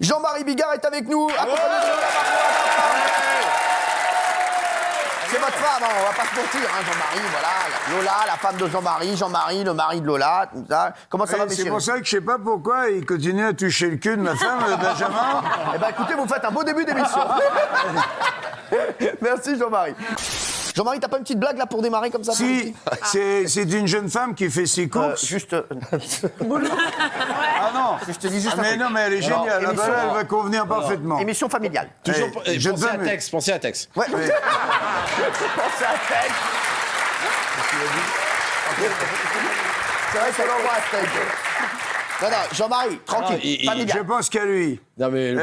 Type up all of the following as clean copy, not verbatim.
Jean-Marie Bigard est avec nous. C'est votre femme, hein, on va pas se mentir, hein, Jean-Marie, voilà. Lola, la femme de Jean-Marie, Jean-Marie, le mari de Lola, tout ça. Comment ça va, mes C'est chéris? pour ça que je sais pas pourquoi il continue à toucher le cul de ma femme, Benjamin. Eh ben écoutez, vous faites un beau début d'émission. Merci, Jean-Marie. Jean-Marie, t'as pas une petite blague là pour démarrer comme ça? Si, c'est une jeune femme qui fait ses courses. Juste. Ah non, Je te dis juste un mais truc. non, mais elle est géniale, Non, ah bah là, elle va convenir parfaitement. Émission familiale. Toujours je pensez à donne- texte, pensez à texte. Ouais. Ouais. Pensez à steak. C'est vrai, ça l'envoie à steak. Non, non, Jean-Marie, tranquille, il- familial. Je pense qu'à lui. Non mais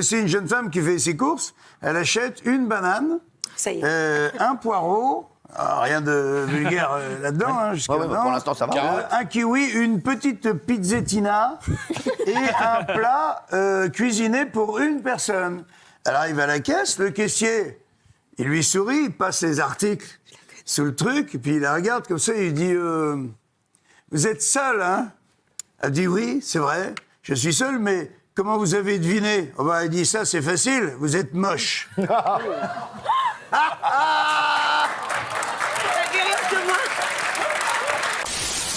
C'est une jeune femme qui fait ses courses. Elle achète une banane, Ça y est. un poireau, rien de vulgaire là-dedans, hein, jusqu'à Ouais, ouais, maintenant. pour l'instant, ça va. Un kiwi, une petite pizzettina et un plat cuisiné pour une personne. Elle arrive à la caisse, le caissier, il lui sourit, il passe les articles sous le truc, et puis il la regarde comme ça, il dit vous êtes seul, hein? Elle dit oui, c'est vrai, je suis seul, mais comment vous avez deviné? Oh bah, elle dit ça, c'est facile, vous êtes moche.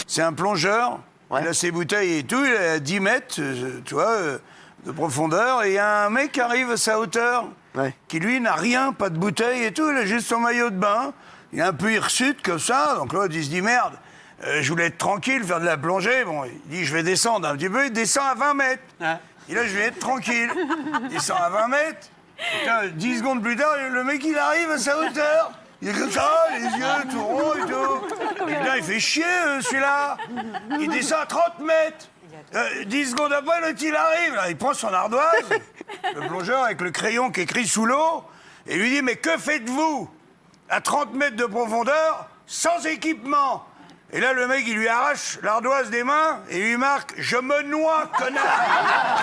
C'est un plongeur, il a ses bouteilles et tout, il est à 10 mètres, tu vois, de profondeur, et il y a un mec qui arrive à sa hauteur, qui lui n'a rien, pas de bouteille et tout, il a juste son maillot de bain, il est un peu hirsute comme ça, donc l'autre il se dit merde, je voulais être tranquille, faire de la plongée, bon, il dit je vais descendre un petit peu, il descend à 20 mètres, et là je vais être tranquille, il descend à 20 mètres, putain, 10 secondes plus tard, le mec il arrive à sa hauteur. Il est comme ça, les yeux tout ronds et tout. Et putain, il fait chier, celui-là. Il descend à 30 mètres. 10 secondes après, l'autre, il arrive. Là, il prend son ardoise, le plongeur avec le crayon qui écrit sous l'eau, et lui dit, mais que faites-vous à 30 mètres de profondeur, sans équipement? Et là, le mec, il lui arrache l'ardoise des mains et lui marque, je me noie, connard.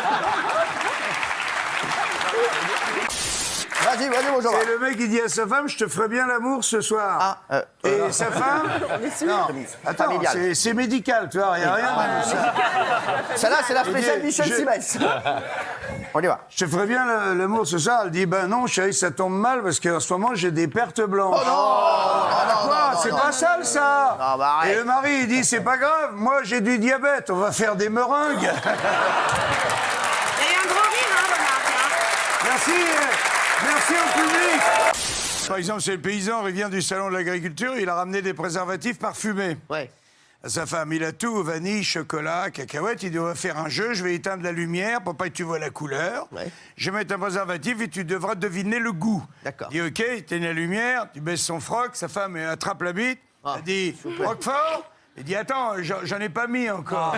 Vas-y, mon Jean-Marie. Et le mec, il dit à sa femme, je te ferai bien l'amour ce soir. Et sa femme... Non, attends, Familial. c'est médical, tu vois, il n'y a rien de ça. Celle-là, c'est la spéciale dit, Michel je- Simès. On y va. Je te ferai bien l'amour ce soir. Elle dit, ben non, chérie, ça tombe mal parce qu'en ce moment, j'ai des pertes blanches. Quoi? C'est pas sale, ça. Non, bah, arrête. Et le mari, il dit, c'est pas grave, moi, j'ai du diabète, on va faire des meringues. Il y a eu un gros rire, hein, remarque. Hein. Merci au public. Par exemple, c'est le paysan, il vient du salon de l'agriculture, il a ramené des préservatifs parfumés. Ouais. À sa femme, il a tout, vanille, chocolat, cacahuètes. Il dit, on va faire un jeu, je vais éteindre la lumière pour pas que tu vois la couleur. Ouais. Je vais mettre un préservatif et tu devras deviner le goût. D'accord. Il dit, OK, il éteint la lumière, tu baisses son froc, sa femme elle attrape la bite. Elle dit, Roquefort? Il dit, attends, j'en ai pas mis encore.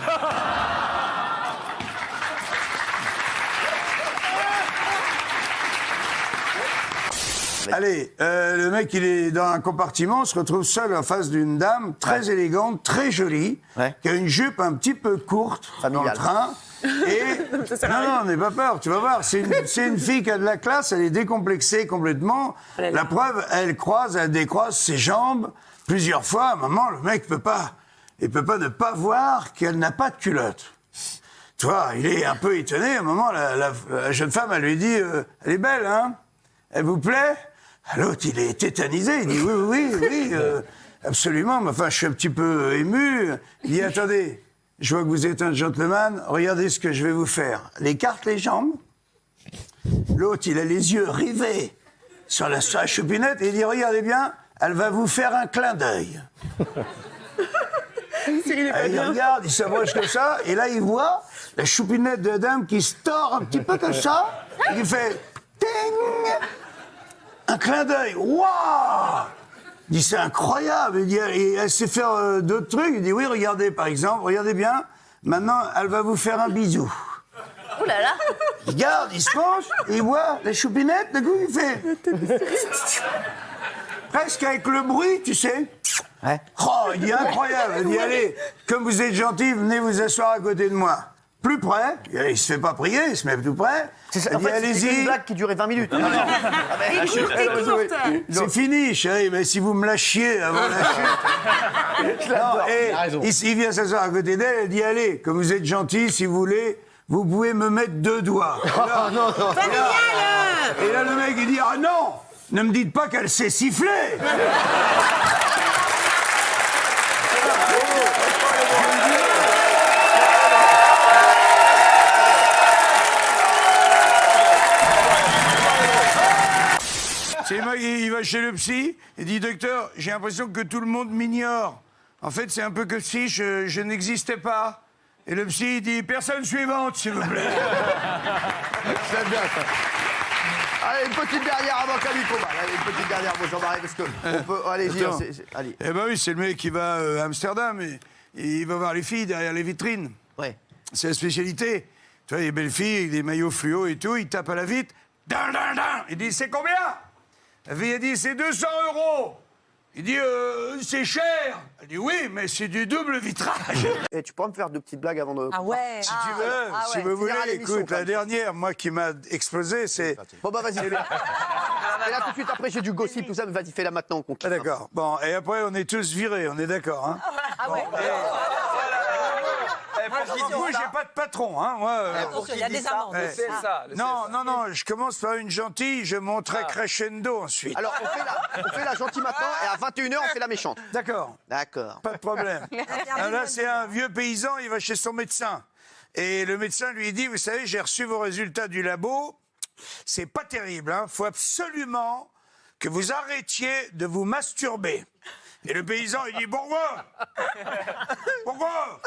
Allez, le mec, il est dans un compartiment, se retrouve seul en face d'une dame très élégante, très jolie, qui a une jupe un petit peu courte dans le Familiale. train. Et non, n'aie pas peur, tu vas voir, c'est une fille qui a de la classe, elle est décomplexée complètement. La preuve, elle décroise ses jambes plusieurs fois. À un moment, le mec peut pas ne pas voir qu'elle n'a pas de culotte. Tu vois, il est un peu étonné. À un moment, la jeune femme, elle lui dit, elle est belle, hein? Elle vous plaît? L'autre, il est tétanisé. Il dit oui, absolument. Mais enfin, je suis un petit peu ému. Il dit, attendez, je vois que vous êtes un gentleman. Regardez ce que je vais vous faire. Elle écarte les jambes. L'autre, il a les yeux rivés sur la choupinette et il dit, regardez bien, elle va vous faire un clin d'œil. Il regarde, il s'approche comme ça, et là, il voit la choupinette de la dame qui se tord un petit peu comme ça, et il fait ting! Un clin d'œil. Waouh! Il dit, c'est incroyable. Il dit, et elle sait faire d'autres trucs. Il dit, oui, regardez, par exemple, regardez bien. Maintenant, elle va vous faire un bisou. Ouh là là. Il regarde, il se penche, et il voit la choupinette, d'un coup, il fait. Presque avec le bruit, tu sais. Ouais. Oh, il dit incroyable. Il dit, allez, comme vous êtes gentil, venez vous asseoir à côté de moi. Plus près, il se fait pas prier, il se met tout près. C'est ça, Il en dit, fait, c'était allez-y. une blague qui durait 20 minutes. Et courte. C'est fini, chérie, mais si vous me lâchiez avant la chute. Non, et il a raison. il vient s'asseoir à côté d'elle, elle dit, allez, comme vous êtes gentil, si vous voulez, vous pouvez me mettre 2 doigts. Et là, Familial. et là, le mec, il dit, ah non, ne me dites pas qu'elle sait siffler. C'est moi, il va chez le psy, il dit, docteur, j'ai l'impression que tout le monde m'ignore. En fait, c'est un peu comme si je n'existais pas. Et le psy, il dit, personne suivante, s'il vous plaît. J'aime bien ça. Allez, une petite dernière avant Camille Combal. Allez, une petite dernière, mon Jean-Marie, parce que on peut... Allez-y, Attends. allez. Eh ben oui, c'est le mec qui va à Amsterdam et il va voir les filles derrière les vitrines. Ouais. C'est la spécialité. Tu vois, les belles filles avec des maillots fluo et tout, il tape à la vitre. Dun, dun, dun. Il dit, c'est combien? La fille a dit, c'est 200 €. Il dit, c'est cher. Elle dit, oui, mais c'est du double vitrage. Et tu pourras me faire 2 petites blagues avant de... Ah ouais. Si tu veux, si vous voulez, Finir à l'émission, écoute, quand la même. dernière, moi, qui m'a explosé, c'est... Bon, bah, vas-y, fais-la. Fais-la tout de suite, après, j'ai du gossip, tout ça, mais vas-y, fais-la maintenant, on Ah, d'accord. Bon, et après, on est tous virés, on est d'accord, hein? Ah ouais. Moi, j'ai pas de patron, hein, moi. Attention, il y a des amendes. Non, je commence par une gentille, je monterai crescendo ensuite. Alors, on fait la gentille maintenant, et à 21h, on fait la méchante. D'accord, D'accord. pas de problème. Alors là, c'est un vieux paysan, il va chez son médecin. Et le médecin lui dit, vous savez, j'ai reçu vos résultats du labo, c'est pas terrible, hein. Faut absolument que vous arrêtiez de vous masturber. Et le paysan, il dit, pourquoi? Pourquoi?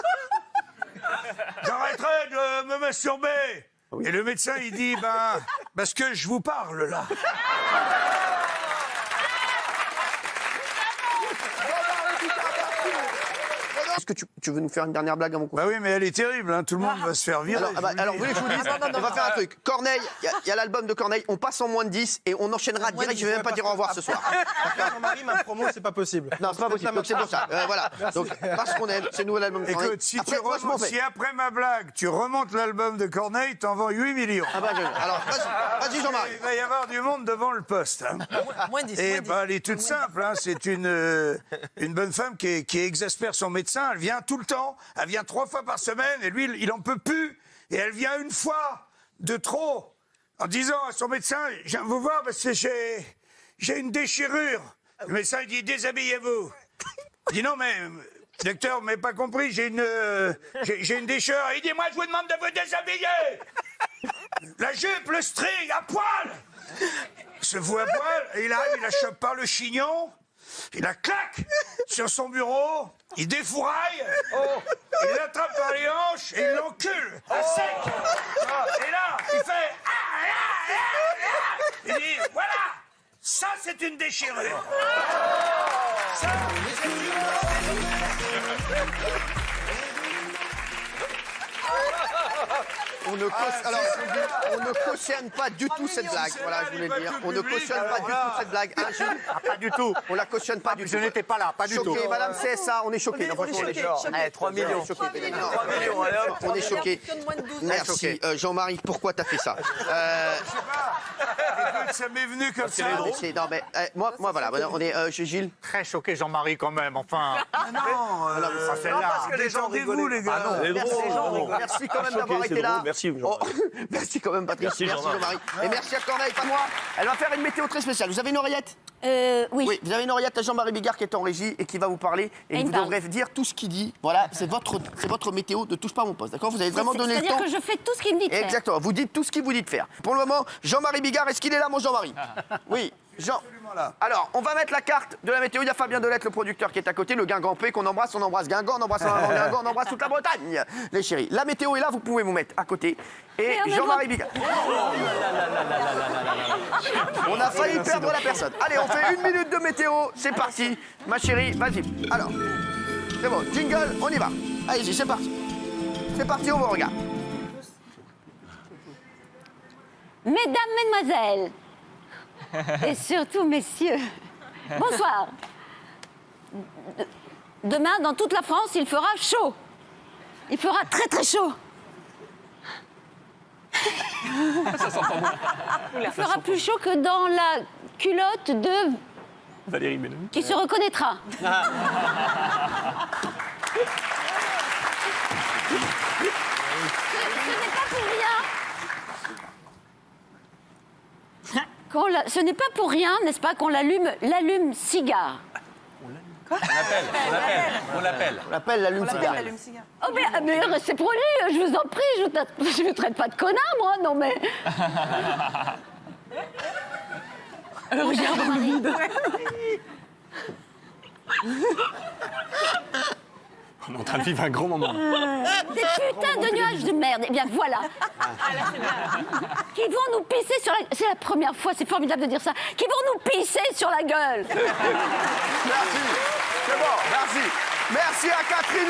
J'arrêterai de me masturber. Et le médecin, il dit, ben, parce que je vous parle, là. Est-ce que tu veux nous faire une dernière blague avant qu'on... Bah oui, mais elle est terrible, hein. Tout le monde va se faire virer. Alors, vous voulez que je vous dise, on va faire un truc. Corneille, il y a l'album de Corneille, on passe en moins de 10 et on enchaînera direct, je vais même pas dire au revoir ce soir. Jean-Marie, ma promo, c'est pas possible. Non, c'est pas possible, donc c'est pour ça. Voilà. Donc, parce qu'on aime, c'est nous l'album de Corneille. Écoute, si, Après, moi, je m'en vais. si après ma blague, tu remontes l'album de Corneille, t'en vends 8 millions. Ah bah, alors, vas-y Jean-Marie. Il va y avoir du monde devant le poste. Hein. Moins 10. Et bah, elle est toute simple. Hein. C'est une bonne femme qui exaspère son médecin. Elle vient tout le temps. Elle vient 3 fois par semaine. Et lui, il en peut plus. Et elle vient une fois de trop. En disant à son médecin, je viens vous voir parce que j'ai une déchirure. Le médecin, il dit, déshabillez-vous. Il dit, non, mais... Docteur, vous m'avez pas compris, j'ai une déchirure. Il dit, moi, je vous demande de vous déshabiller. La jupe, le string, à poil. Il se voit à poil, et il arrive, il la chope par le chignon, il la claque sur son bureau, il défouraille, il l'attrape par les hanches et il l'encule à sec. Et là, il fait... Il dit, voilà, ça c'est une déchirure. Ça, c'est une... On ne cautionne pas du tout cette blague. Voilà, je voulais le dire. On ne cautionne pas du tout cette blague. Hein, Gilles ? Pas du tout. On la cautionne pas du tout. Je n'étais pas là, pas du tout. Choqué, madame CSA, on est choqué. Non, franchement, on est choqué. Allez, 3 millions. On est choqué. Moins de 12. Merci. Jean-Marie, pourquoi t'as fait ça Écoute, ça m'est venu comme ça. Non, mais moi, voilà. On est chez Gilles. Très choqué, Jean-Marie, quand même. Enfin. Non, Ça, c'est là. détendez-vous, les gars. Merci quand même d'avoir été là. Merci, Merci quand même, Patrick. Merci, Jean-Marie. Et merci à Corneille, pas moi. Elle va faire une météo très spéciale. Vous avez une oreillette ? Oui. Vous avez une oreillette à Jean-Marie Bigard qui est en régie et qui va vous parler. Et Il vous me parle. devrez dire tout ce qu'il dit. Voilà, c'est votre météo, ne touche pas à mon poste. D'accord ? Vous avez vraiment donné le temps. C'est-à-dire que je fais tout ce qu'il me dit de faire. Exactement. Vous dites tout ce qu'il vous dit de faire. Pour le moment, Jean-Marie Bigard, est-ce qu'il est là, mon Jean-Marie ? Oui. Jean. là. Alors, on va mettre la carte de la météo. Il y a Fabien Delette, le producteur, qui est à côté. Le Guingamp P qu'on embrasse. On embrasse Guingamp, on embrasse Guingamp, on embrasse toute la Bretagne. Les chéris. La météo est là, vous pouvez vous mettre à côté. Et Mais on Jean-Marie Bigard. On a failli perdre la personne. Allez, on fait 1 minute de météo. C'est parti. Ma chérie, vas-y. Alors, c'est bon. Jingle, on y va. Allez-y, c'est parti. C'est parti, on vous regarde. Mesdames, mesdemoiselles, et surtout messieurs, bonsoir. Demain, dans toute la France, il fera chaud. Il fera très très chaud. Il fera plus chaud que dans la culotte de... Valérie Bellamy. Qui se reconnaîtra. n'est pas pour rien. Ce n'est pas pour rien, n'est-ce pas, qu'on l'allume-cigare. On l'appelle. On l'appelle l'allume-cigare. Oh, mais restez poli, je vous en prie, je ne vous traite pas de connard, moi, non mais... Regarde dans le vide. On est en train de vivre un gros moment. Des putains de nuages de merde. Eh bien, voilà. Qui vont nous pisser sur la... C'est la première fois, c'est formidable de dire ça. Qui vont nous pisser sur la gueule. Merci. C'est bon, merci. Merci à Catherine.